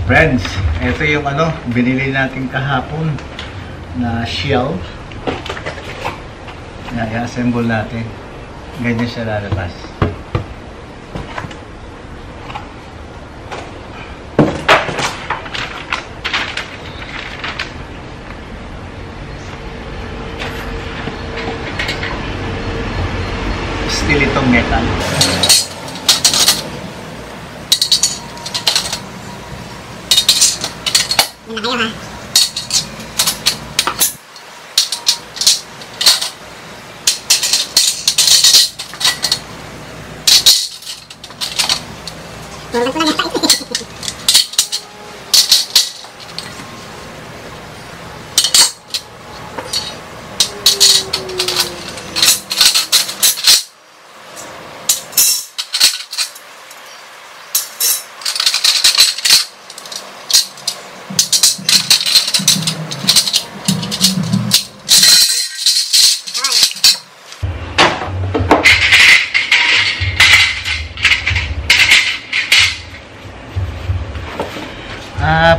Friends, ito yung binili natin kahapon na shelf. I-assemble natin. Ganyan siya lalabas. Still itong metal. Ayaw ha. Puro lang pala nata.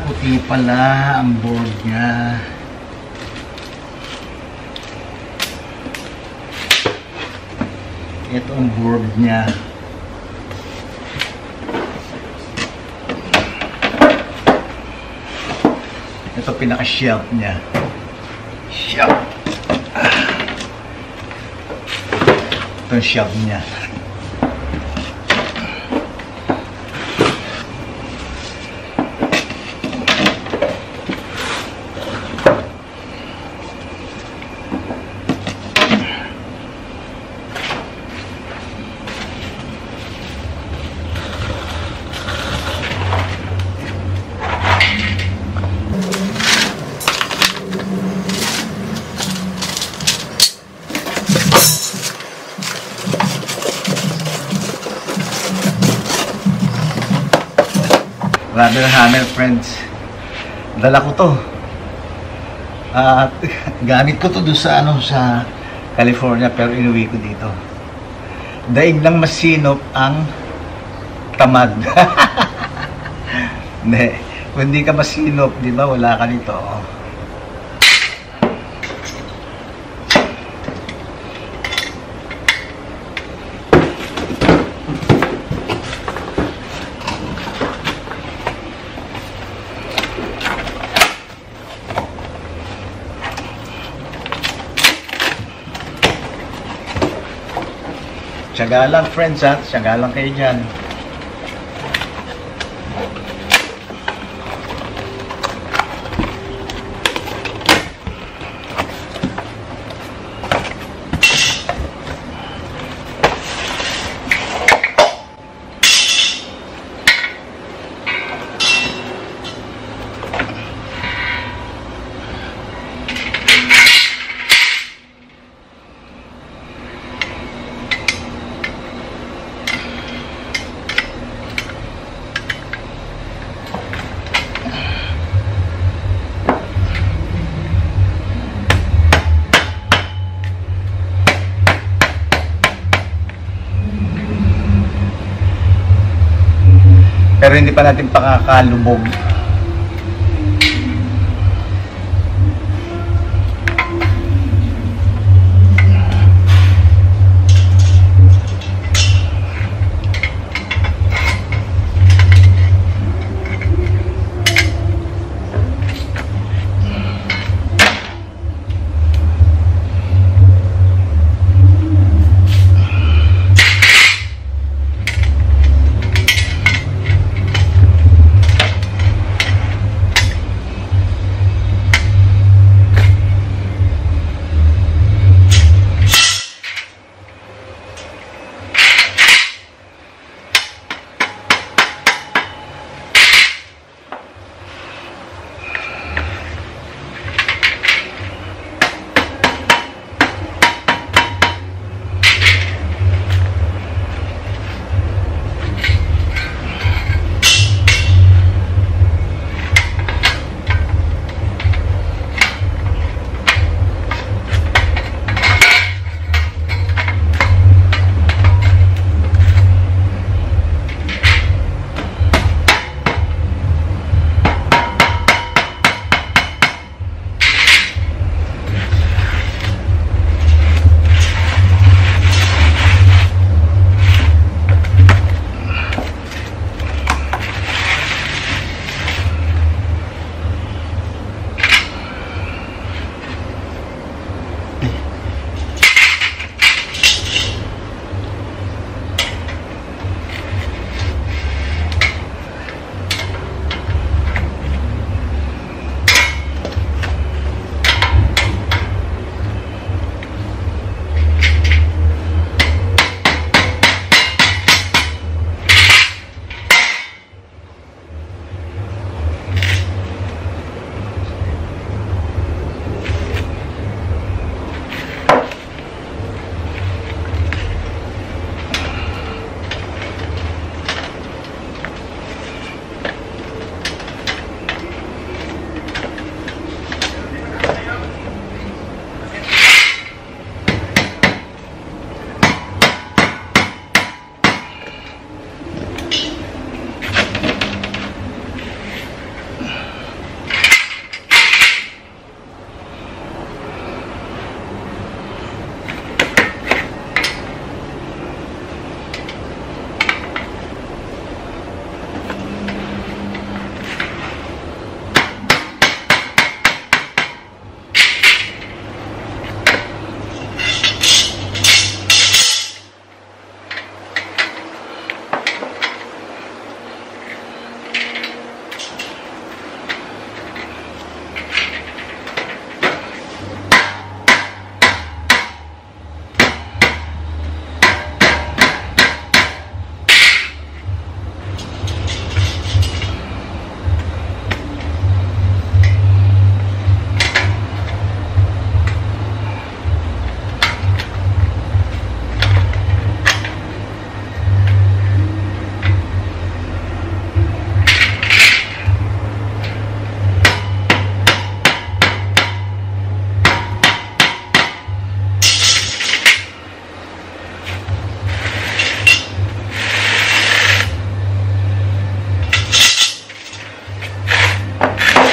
Puti pala ang board niya. Ito ang board niya. Ito pinaka-shelf niya. Shelf. Ito ang shelf niya. Rubber hammer, friends. Dala ko to. Gamit ko to doon sa sa California, pero inuwi ko dito. Daig lang masinop ang tamad. Hindi. Kung hindi ka masinop, di ba, wala ka nito. Tiyaga lang, friends, ha? Tiyaga lang kayo dyan. Pero hindi pa natin pakakalubog.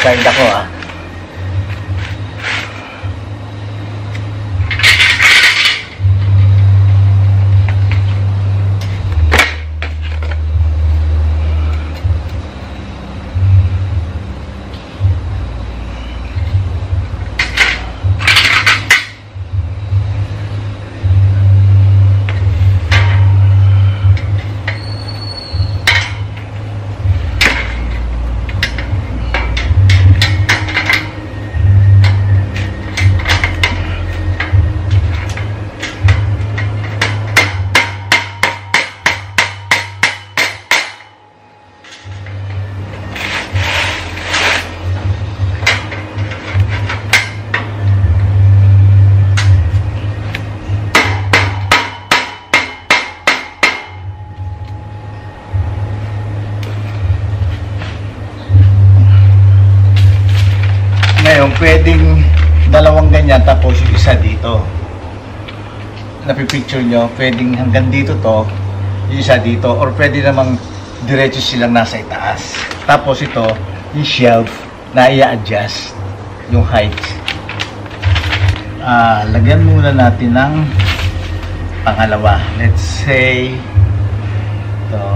Nag-card ako ah. Ngayon, pwedeng dalawang ganyan tapos yung isa dito. Napipicture nyo, pwedeng hanggang dito to, yung isa dito, or pwede namang diretso silang nasa itaas. Tapos ito, yung shelf na i-adjust yung height. Lagyan muna natin ng pangalawa. Let's say ito.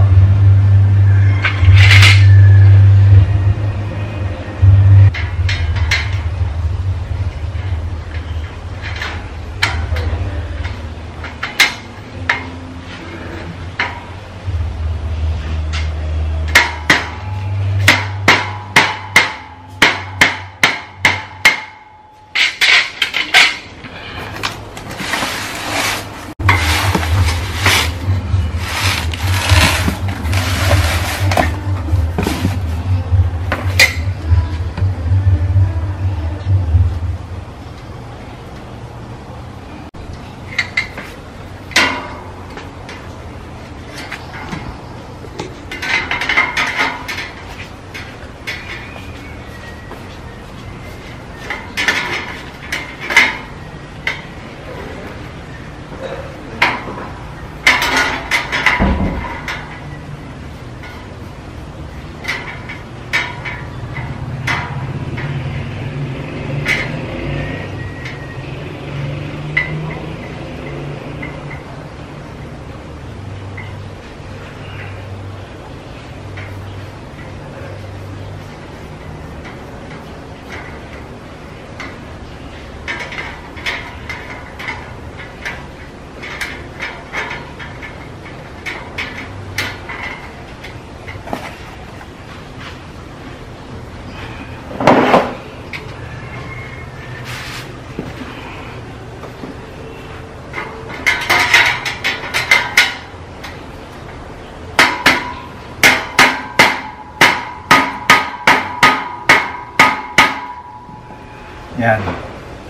Yan.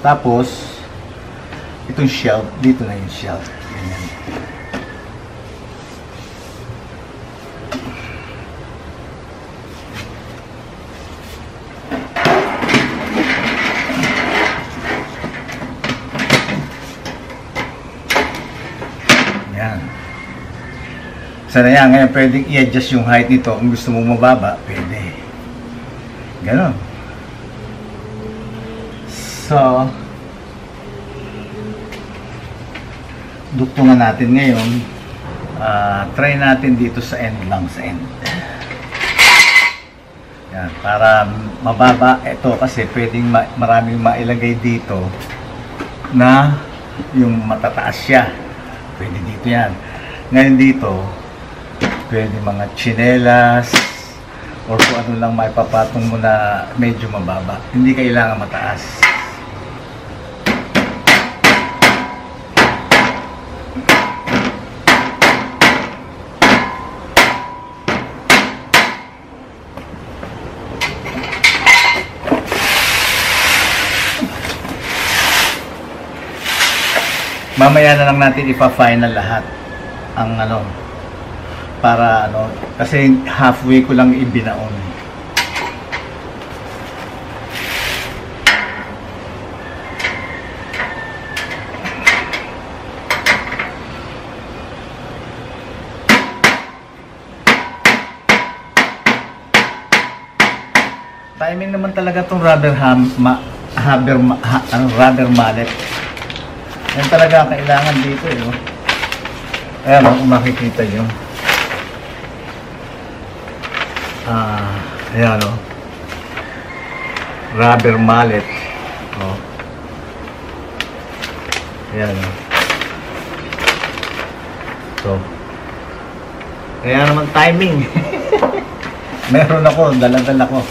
Tapos, itong shelf, dito na yung shelf. Ganyan. Yan. Sana yan. Ngayon, pwedeng i-adjust yung height nito. Kung gusto mo mababa, pwede. Ganon. So, dugtungan natin ngayon. Try natin dito sa end lang, sa end. Yan, para mababa. Ito kasi pwedeng maraming mailagay dito na yung matataas siya. Pwede dito yan. Ngayon dito, pwede mga tsinelas or kung ano lang maipapatong mo na medyo mababa. Hindi kailangan mataas. Mamaya na lang natin ipa-final lahat ang ano para ano kasi halfway ko lang ibinaon. Timing naman talaga itong rubber mallet. Yan talaga ang kailangan dito eh. Oh. Ayan kung makikita nyo. Ayan o. Rubber mallet. Oh. Ayan o. So. Kaya naman timing. Meron ako, dala-dala ko.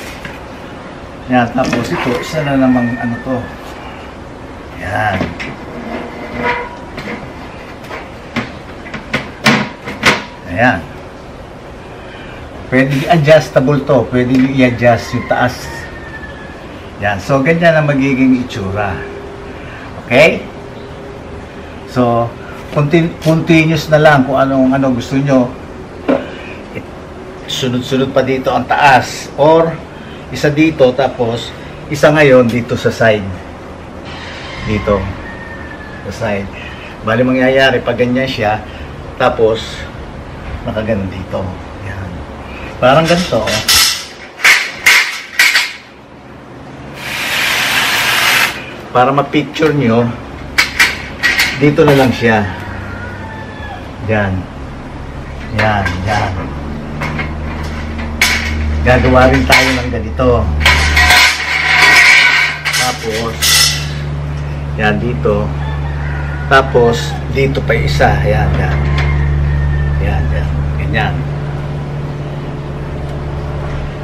Yan, tapos ito, isa na namang ano to. Yan. Ayan. Pwede adjustable to. Pwede i-adjust yung taas. Yan. So, ganyan ang magiging itsura. Okay? So, continuous na lang kung ano gusto nyo. Sunod-sunod pa dito ang taas. Or, isa dito, tapos, isa ngayon dito sa side. Dito. Sa side. Bali mangyayari, pag ganyan siya, tapos, nakaganon dito. Yan. Parang ganito, oh. Para ma-picture nyo, dito na lang siya. Yan. Yan, yan. Gagawa rin tayo ng ganito. Tapos, yan dito. Tapos, dito pa isa. Yan, yan. Yan, yan. Ganyan.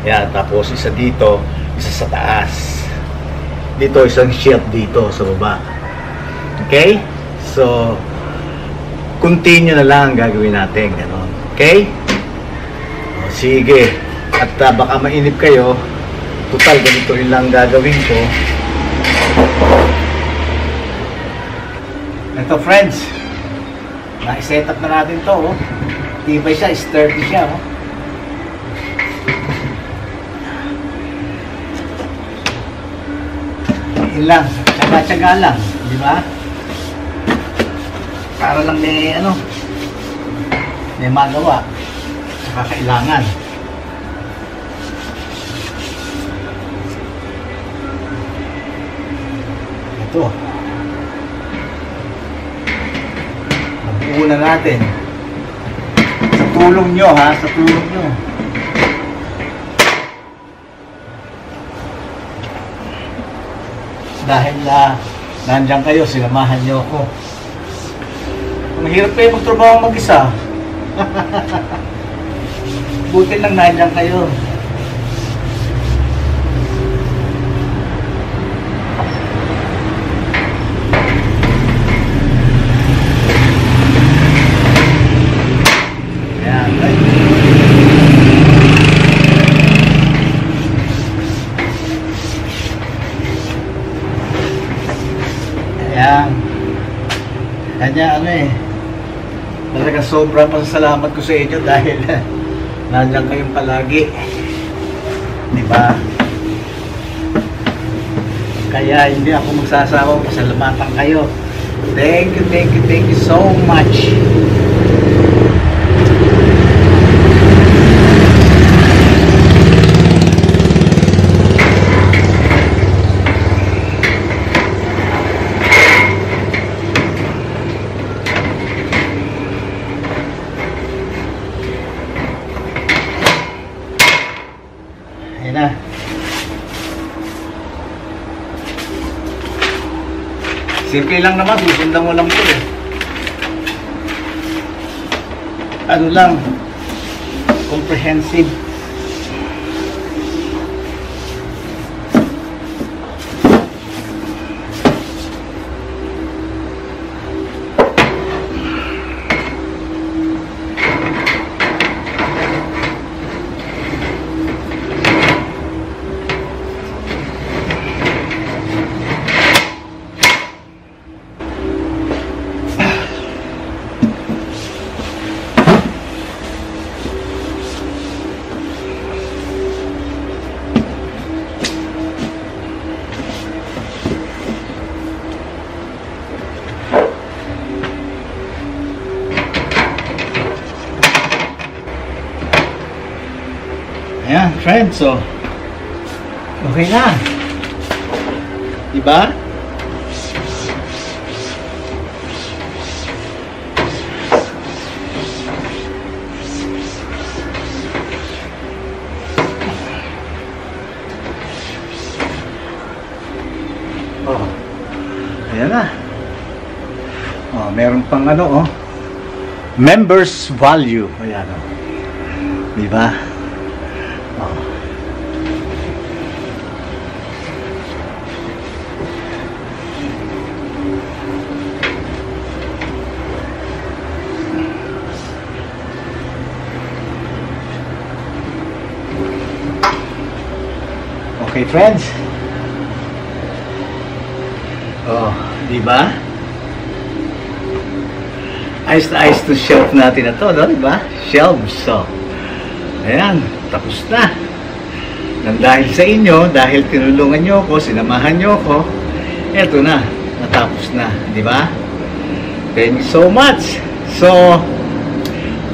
Yan, tapos isa dito, isa sa taas. Dito, isang shelf dito sa baba. Okay? So, continue na lang ang gagawin natin. Ganon. Okay? O, sige. At baka mainip kayo, total ganito rin lang gagawin ko. Ito friends, na-set up na natin to. Oh. Tibay siya, sturdy siya. Oh. Yun lang, tsaga-tsaga lang, di ba? Para lang may magawa, tsaka kailangan. Ito. Nabuo na natin. Sa tulong nyo ha, sa tulong nyo. Dahil nandiyan kayo, sinamahan nyo ako. Mahirap kayo magtrabaho mag-isa. Buti lang nandiyan kayo. Kanya talaga sobrang pasasalamat ko sa inyo dahil nandiyan kayong palagi, di ba? Kaya hindi ako magsasawang pasalamatan kayo. Thank you so much. Na. Simple lang naman, susundan mo lang ito eh. Ano lang, comprehensive. Ayan, friends, so Okay na. Diba? Oh. Ayan na. Oh, meron pang ano, oh. Members value. Ayan, oh. Diba? Oh. Okay, friends. Oh, di ba? Ayos na ayos to shelf natin na to, no? Di ba? Shelves. So, ayan, tapos na. Nang dahil sa inyo, dahil tinulungan nyo ako, sinamahan nyo ako, eto na, natapos na, di ba? Thank you so much. So,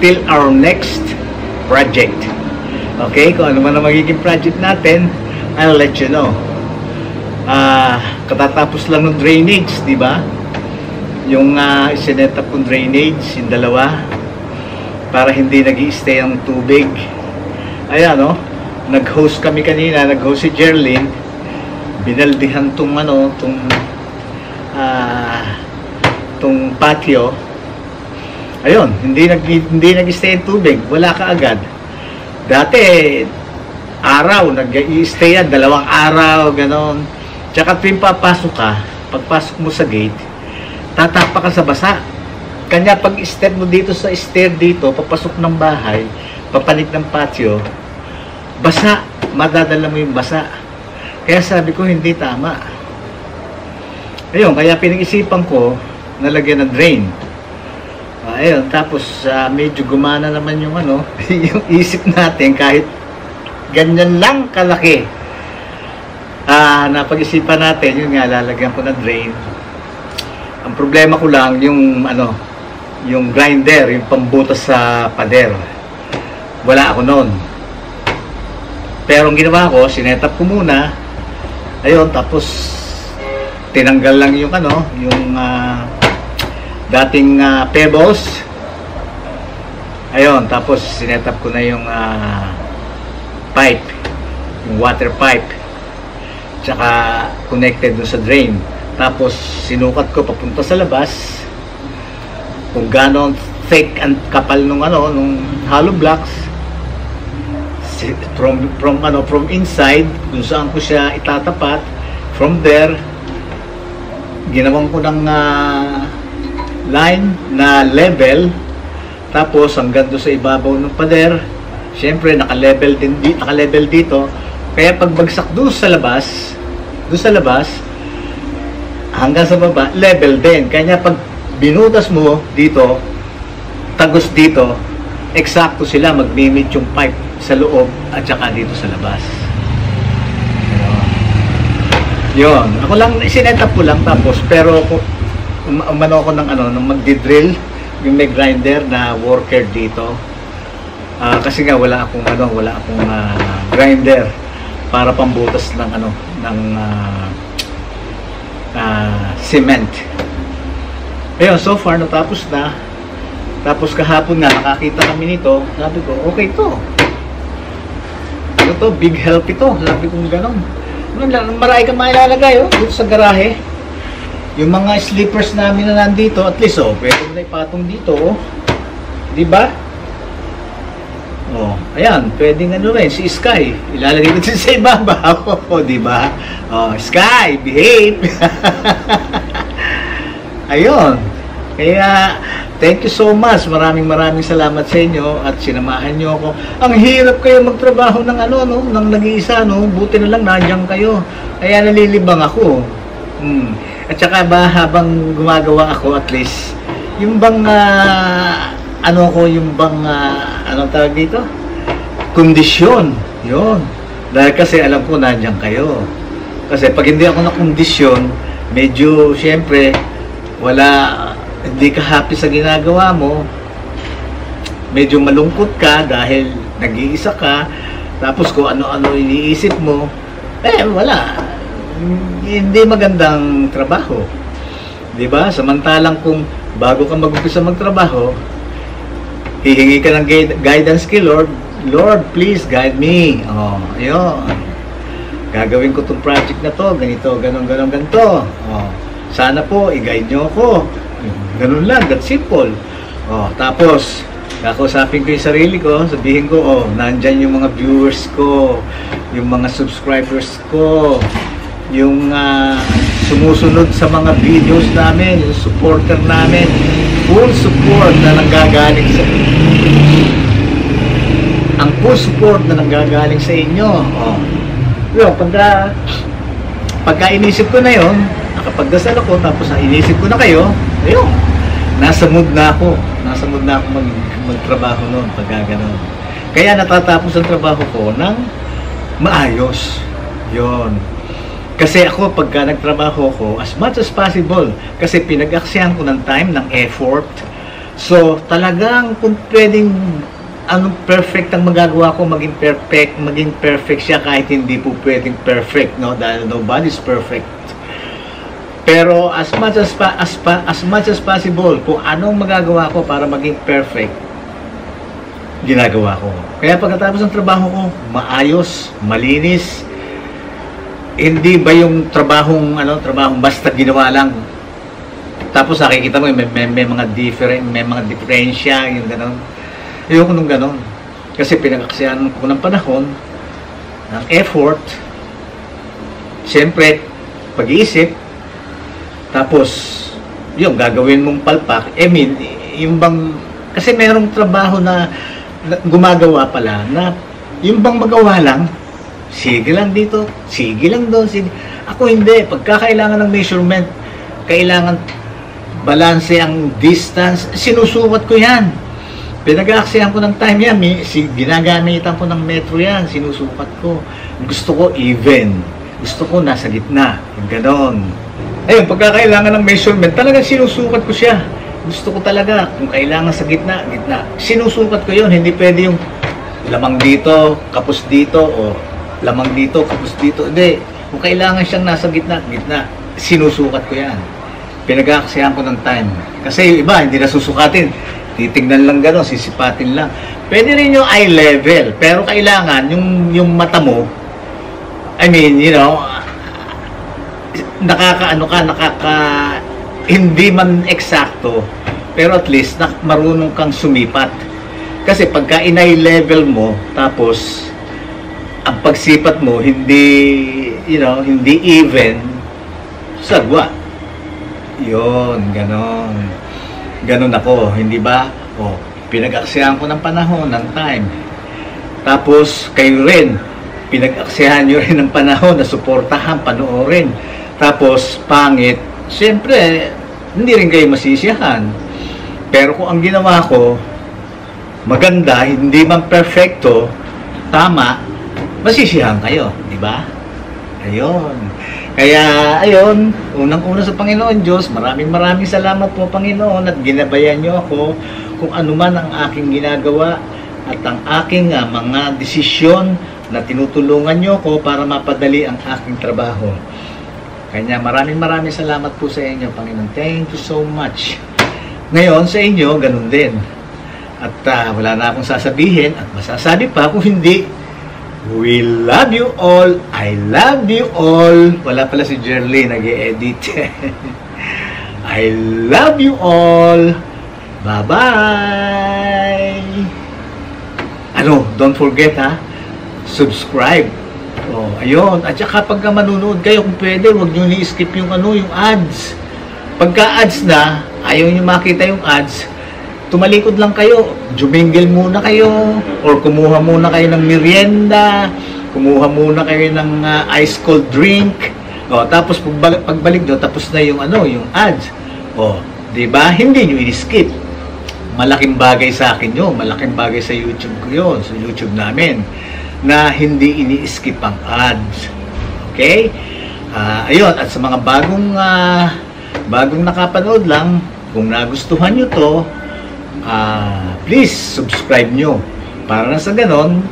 till our next project. Okay, kung ano man ang magiging project natin, I'll let you know. Katatapos lang ng drainage, di ba? Yung isinetap kong drainage, yung dalawa, para hindi nag-i-stay ang tubig. Ayan, no? Nag-host kami kanina, nag-host si Jerlyn. Binaldihan tong ano, tong patio. Ayun, hindi nag-i-stay ang tubig. Wala ka agad. Dati, araw, nag-i-stay yan, 2 araw, ganon. Tsaka tuwing papasok ka, pagpasok mo sa gate, tatapa ka sa basa. Kanya pag step mo dito sa stair dito, papasok ng bahay, papanik ng patio, basa, madadala mo yung basa. Kaya sabi ko, hindi tama. Ayun, kaya pinag-isipan ko, nalagyan ng drain. Ayun, tapos medyo gumana naman yung ano, yung isip natin kahit ganyan lang kalaki. Napag-isipan natin, yun nga, lalagyan ko na drain. Ang problema ko lang, yung ano, yung grinder, yung pambutas sa pader. Wala ako noon. Pero ang ginawa ko, sinetap ko muna. Ayun, tapos tinanggal lang yung ano, yung dating pebbles. Ayun, tapos sinetap ko na yung pipe, yung water pipe, tsaka connected dun sa drain. Tapos sinukat ko papunta sa labas kung gaano thick and kapal nung ano, nung hollow blocks from inside, kung saan ko siya itatapat. From there, ginawan ko ng line na level, tapos hanggang doon sa ibabaw ng pader. Siyempre naka-level dito, kaya pagbagsak doon sa labas hanggang sa baba, level din. Kaya pag binutas mo dito, tagos dito, eksakto sila, mag-meet yung pipe sa loob at saka dito sa labas. Yun, ako lang sinetap ko lang, tapos pero umano ako ng ano, nung magdi-drill yung may grinder na worker dito. Kasi nga wala akong grinder para pambutas ng ano, ng cement. Ayun, so far natapos na. Tapos kahapon nga nakakita kami nito, sabi ko, okay to. Ano to, big help ito. Sabi ko gano'n. Marami kang mailalagay, oh, dito sa garahe. Yung mga sleepers namin na nandito, at least, oh, pwede na ipatong dito, oh. Diba? Oh, ayan, pwedeng ano rin, si Sky. Ilalagay ko sa ibabaw, oh, diba? Oh, Sky, behave! Ayun. Kaya, thank you so much. Maraming salamat sa inyo at sinamahan nyo ako. Ang hirap kayo magtrabaho ng ano, no? Ng nag-iisa, no? Buti na lang nandiyan kayo. Kaya nalilibang ako. At saka ba, habang gumagawa ako, at least, yung bang, anong tawag dito? Kondisyon. Yun. Dahil kasi alam ko nandiyan kayo. Kasi pag hindi ako na-kondisyon, medyo, syempre, hindi ka happy sa ginagawa mo, medyo malungkot ka dahil nag-iisa ka, tapos kung ano-ano iniisip mo, Wala. Hindi magandang trabaho. 'Di ba? Samantalang kung bago ka mag-umpisa magtrabaho, hihingi ka ng guidance kay Lord. Lord, please guide me. Oh, ayun. Gagawin ko tong project na to, ganito, ganito. Oh, sana po i-guide nyo ako. Ganun lang, that's simple. Oh, tapos kakausapin ko yung sarili ko, sabihin ko, oh, nandyan yung mga viewers ko, yung mga subscribers ko, yung sumusunod sa mga videos namin, yung supporter namin, full support na nanggagaling sa ang full support na nanggagaling sa inyo. Oh. Yo, pagka inisip ko na yon, nakapagdasal ako, tapos inisip ko na kayo, ayun, nasa mood na ako magtrabaho noon, pagka gano'n. Kaya natatapos ang trabaho ko ng maayos. Yon. Kasi ako, pagka nagtrabaho ko, as much as possible, kasi pinag-aksyahan ko ng time, ng effort. So, talagang kung pwedeng anong perfect ang magagawa ko, maging perfect siya kahit hindi po pwedeng perfect, no? Dahil nobody's perfect. Pero as much as possible, kung anong magagawa ko para maging perfect, ginagawa ko. Kaya pagkatapos ng trabaho ko, maayos, malinis. Hindi ba yung trabahong basta ginawa lang. Tapos nakikita mo may mga diferensya, yung gano'n. Ayoko nung gano'n. Kasi pinag-aksyahan ko ng panahon, ng effort, siyempre, pag-iisip, tapos, yung gagawin mong palpak, yung bang, kasi merong trabaho na gumagawa pala, na yung bang magawa lang, sige lang dito, sige lang doon, sige. Ako hindi, pagka kailangan ng measurement, kailangan balanse ang distance, sinusukat ko yan. Pinag-aaksyahan ko ng time yan, ginagamitan ko ng metro yan, sinusukat ko. Gusto ko even, gusto ko nasa gitna, yung ganon. Ayun, pagka kailangan ng measurement, talagang sinusukat ko siya. Gusto ko talaga, kung kailangan sa gitna. Sinusukat ko yun, hindi pwede yung lamang dito, kapos dito, o lamang dito, kapos dito. Hindi, kung kailangan siyang nasa gitna, sinusukat ko yan. Pinag-aaksyahan ko ng time. Kasi yung iba, hindi na susukatin. Titignan lang gano'n, sisipatin lang. Pwede rin yung eye level, pero kailangan yung mata mo, hindi man eksakto, pero at least marunong kang sumipat. Kasi pagka in-eye level mo, tapos ang pagsipat mo hindi even, sagwa. Yun, ganon ako, hindi ba? Pinag-aksyahan ko ng panahon, ng time. Tapos, kayo rin, pinag-aksyahan nyo rin ng panahon na suportahan, panoorin. Tapos, pangit, siyempre, hindi rin kayo masisiyahan. Pero kung ang ginawa ko, maganda, hindi man perfecto, tama, masisiyahan kayo, di ba? Ayun. Kaya, ayun, unang-una sa Panginoon Diyos, maraming salamat po, Panginoon, at ginabayan niyo ako kung ano man ang aking ginagawa at ang aking mga desisyon na tinutulungan niyo ako para mapadali ang aking trabaho. Kanya maraming salamat po sa inyo, Panginoon. Thank you so much. Ngayon, sa inyo, ganun din. At wala na akong sasabihin at masasabi pa kung hindi, we love you all. I love you all. Wala pala si Jerly, nag-e-edit. I love you all. Bye-bye. Don't forget subscribe. Ayun. At saka pagka manunood kayo, kung pwede, huwag nyo ni-skip yung ads. Pagka ads na, ayaw nyo makita yung ads, tumalikod lang kayo, jumingle muna kayo, or kumuha muna kayo ng merienda, kumuha muna kayo ng ice cold drink, tapos pagbalik nyo, tapos na yung ads. Di ba? Hindi nyo i-skip. Malaking bagay sa akin yun, malaking bagay sa YouTube ko yun, sa YouTube namin, na hindi ini-skip ang ads. Okay? Ayun, at sa mga bagong nakapanood lang, kung nagustuhan nyo to, please subscribe nyo para na sa ganon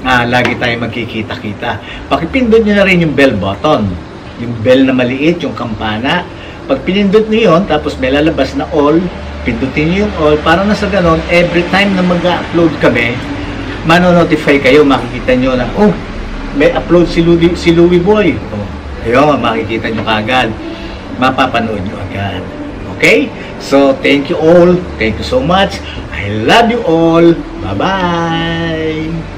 lagi tayo magkikita-kita. Pakipindot nyo na rin yung bell button. Yung bell na maliit, yung kampana. Pag pinindot nyo yun, tapos may lalabas na all, pindutin nyo yung all, para na sa ganon, every time na mag-upload kami, mano-notify kayo, makikita nyo na, oh, may upload si Louie Boy. Oh, ayun, makikita nyo kagad. Mapapanood nyo agad. Okay? So, thank you all. Thank you so much. I love you all. Bye-bye.